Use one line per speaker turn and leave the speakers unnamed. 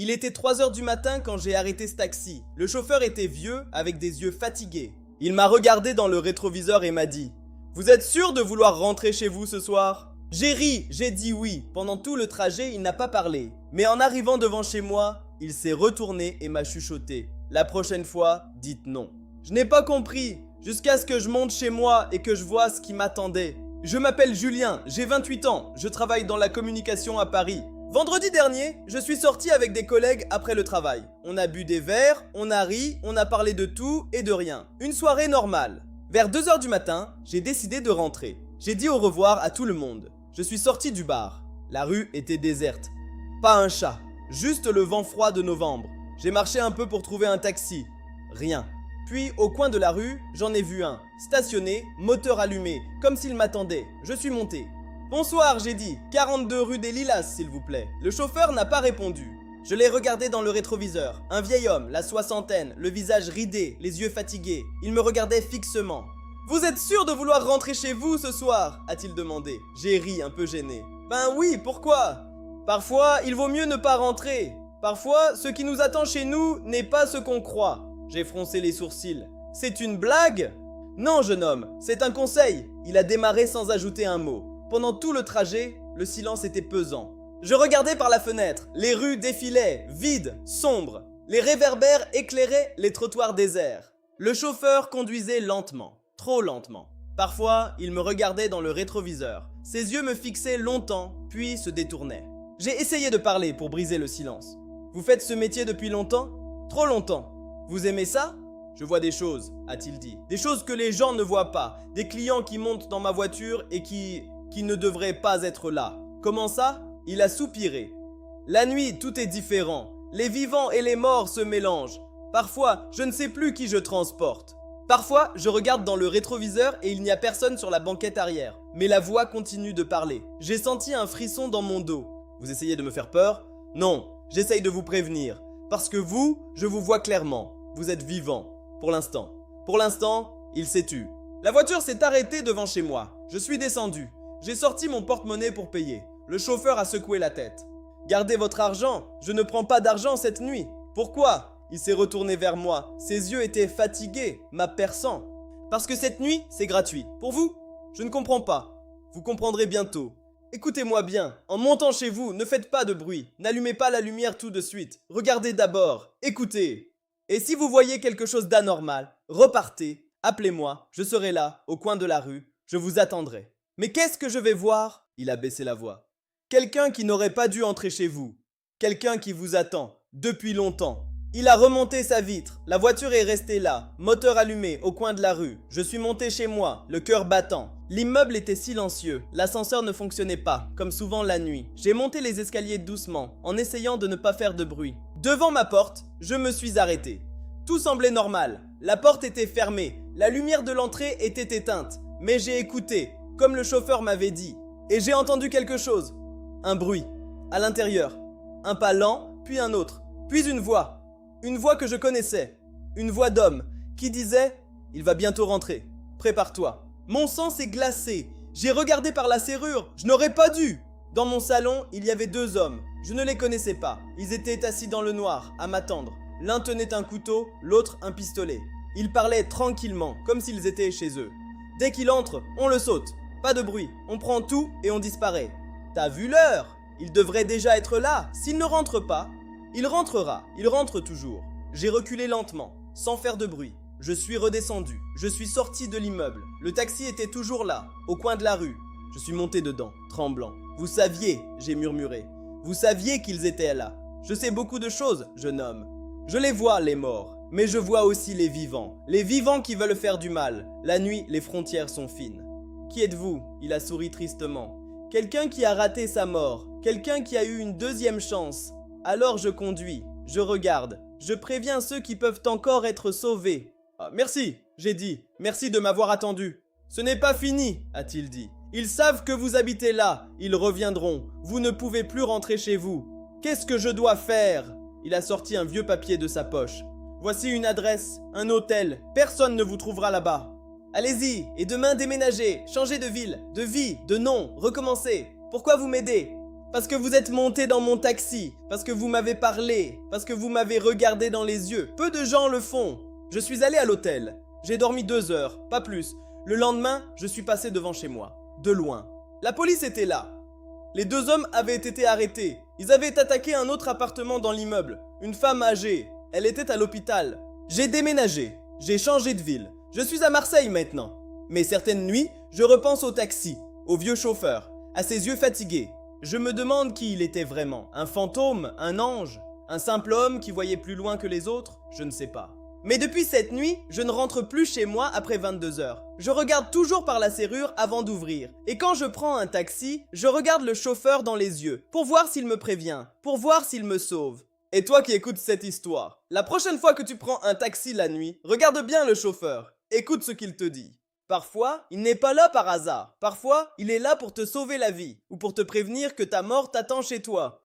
Il était 3 heures du matin quand j'ai arrêté ce taxi. Le chauffeur était vieux, avec des yeux fatigués. Il m'a regardé dans le rétroviseur et m'a dit « Vous êtes sûr de vouloir rentrer chez vous ce soir ?» J'ai ri, j'ai dit oui. Pendant tout le trajet, il n'a pas parlé. Mais en arrivant devant chez moi, il s'est retourné et m'a chuchoté « La prochaine fois, dites non. » Je n'ai pas compris, jusqu'à ce que je monte chez moi et que je vois ce qui m'attendait. Je m'appelle Julien, j'ai 28 ans, je travaille dans la communication à Paris. Vendredi dernier, je suis sorti avec des collègues après le travail. On a bu des verres, on a ri, on a parlé de tout et de rien. Une soirée normale. Vers 2 heures du matin, j'ai décidé de rentrer. J'ai dit au revoir à tout le monde. Je suis sorti du bar. La rue était déserte. Pas un chat, juste le vent froid de novembre. J'ai marché un peu pour trouver un taxi. Rien. Puis, au coin de la rue, j'en ai vu un, stationné, moteur allumé, comme s'il m'attendait. Je suis monté. « Bonsoir », j'ai dit. « 42 rue des Lilas, s'il vous plaît. » Le chauffeur n'a pas répondu. Je l'ai regardé dans le rétroviseur. Un vieil homme, la soixantaine, le visage ridé, les yeux fatigués. Il me regardait fixement. « Vous êtes sûr de vouloir rentrer chez vous ce soir ?» a-t-il demandé. J'ai ri, un peu gêné. « Ben oui, pourquoi ? Parfois, il vaut mieux ne pas rentrer. Parfois, ce qui nous attend chez nous n'est pas ce qu'on croit. » J'ai froncé les sourcils. « C'est une blague ?» « Non, jeune homme, c'est un conseil. » Il a démarré sans ajouter un mot. Pendant tout le trajet, le silence était pesant. Je regardais par la fenêtre. Les rues défilaient, vides, sombres. Les réverbères éclairaient les trottoirs déserts. Le chauffeur conduisait lentement, trop lentement. Parfois, il me regardait dans le rétroviseur. Ses yeux me fixaient longtemps, puis se détournaient. J'ai essayé de parler pour briser le silence. « Vous faites ce métier depuis longtemps ? » « Trop longtemps. Vous aimez ça ? » « Je vois des choses, a-t-il dit. Des choses que les gens ne voient pas. Des clients qui montent dans ma voiture et qui ne devraient pas être là. Comment ça ? Il a soupiré. La nuit, tout est différent. Les vivants et les morts se mélangent. Parfois, je ne sais plus qui je transporte. Parfois, je regarde dans le rétroviseur et il n'y a personne sur la banquette arrière. Mais la voix continue de parler. J'ai senti un frisson dans mon dos. Vous essayez de me faire peur ? Non, j'essaye de vous prévenir. Parce que vous, je vous vois clairement. Vous êtes vivant. Pour l'instant. Pour l'instant, il s'est tu. La voiture s'est arrêtée devant chez moi. Je suis descendu. J'ai sorti mon porte-monnaie pour payer. Le chauffeur a secoué la tête. « Gardez votre argent. Je ne prends pas d'argent cette nuit. » « Pourquoi ?» Il s'est retourné vers moi. Ses yeux étaient fatigués, m'aperçant. « Parce que cette nuit, c'est gratuit. Pour vous ? Je ne comprends pas. Vous comprendrez bientôt. Écoutez-moi bien. En montant chez vous, ne faites pas de bruit. N'allumez pas la lumière tout de suite. Regardez d'abord. Écoutez. Et si vous voyez quelque chose d'anormal, repartez. Appelez-moi. Je serai là, au coin de la rue. Je vous attendrai. » Mais qu'est-ce que je vais voir ? Il a baissé la voix. Quelqu'un qui n'aurait pas dû entrer chez vous. Quelqu'un qui vous attend, depuis longtemps. Il a remonté sa vitre. La voiture est restée là, moteur allumé, au coin de la rue. Je suis monté chez moi, le cœur battant. L'immeuble était silencieux. L'ascenseur ne fonctionnait pas, comme souvent la nuit. J'ai monté les escaliers doucement, en essayant de ne pas faire de bruit. Devant ma porte, je me suis arrêté. Tout semblait normal. La porte était fermée. La lumière de l'entrée était éteinte. Mais j'ai écouté, comme le chauffeur m'avait dit. Et j'ai entendu quelque chose. Un bruit. À l'intérieur. Un pas lent, puis un autre. Puis une voix. Une voix que je connaissais. Une voix d'homme qui disait « Il va bientôt rentrer. Prépare-toi. » Mon sang s'est glacé. J'ai regardé par la serrure. Je n'aurais pas dû. Dans mon salon, il y avait 2 hommes. Je ne les connaissais pas. Ils étaient assis dans le noir, à m'attendre. L'un tenait un couteau, l'autre un pistolet. Ils parlaient tranquillement, comme s'ils étaient chez eux. Dès qu'il entre, on le saute. Pas de bruit. On prend tout et on disparaît. T'as vu l'heure ? Il devrait déjà être là. S'il ne rentre pas, il rentrera. Il rentre toujours. J'ai reculé lentement, sans faire de bruit. Je suis redescendu. Je suis sorti de l'immeuble. Le taxi était toujours là, au coin de la rue. Je suis monté dedans, tremblant. Vous saviez, j'ai murmuré. Vous saviez qu'ils étaient là. Je sais beaucoup de choses, jeune homme. Je les vois, les morts. Mais je vois aussi les vivants. Les vivants qui veulent faire du mal. La nuit, les frontières sont fines. Qui êtes-vous ? Il a souri tristement. Quelqu'un qui a raté sa mort. Quelqu'un qui a eu une 2e chance. Alors je conduis. Je regarde. Je préviens ceux qui peuvent encore être sauvés. Ah, merci, j'ai dit. Merci de m'avoir attendu. Ce n'est pas fini, a-t-il dit. Ils savent que vous habitez là. Ils reviendront. Vous ne pouvez plus rentrer chez vous. Qu'est-ce que je dois faire ? Il a sorti un vieux papier de sa poche. Voici une adresse, un hôtel. Personne ne vous trouvera là-bas. Allez-y, et demain déménagez, changez de ville, de vie, de nom, recommencez. Pourquoi vous m'aidez ? Parce que vous êtes monté dans mon taxi, parce que vous m'avez parlé, parce que vous m'avez regardé dans les yeux. Peu de gens le font. Je suis allé à l'hôtel. J'ai dormi 2 heures, pas plus. Le lendemain, je suis passé devant chez moi, de loin. La police était là. Les 2 hommes avaient été arrêtés. Ils avaient attaqué un autre appartement dans l'immeuble. Une femme âgée. Elle était à l'hôpital. J'ai déménagé. J'ai changé de ville. Je suis à Marseille maintenant. Mais certaines nuits, je repense au taxi, au vieux chauffeur, à ses yeux fatigués. Je me demande qui il était vraiment. Un fantôme, un ange, un simple homme qui voyait plus loin que les autres, je ne sais pas. Mais depuis cette nuit, je ne rentre plus chez moi après 22 heures. Je regarde toujours par la serrure avant d'ouvrir. Et quand je prends un taxi, je regarde le chauffeur dans les yeux, pour voir s'il me prévient, pour voir s'il me sauve. Et toi qui écoutes cette histoire, la prochaine fois que tu prends un taxi la nuit, regarde bien le chauffeur. Écoute ce qu'il te dit. Parfois, il n'est pas là par hasard. Parfois, il est là pour te sauver la vie ou pour te prévenir que ta mort t'attend chez toi.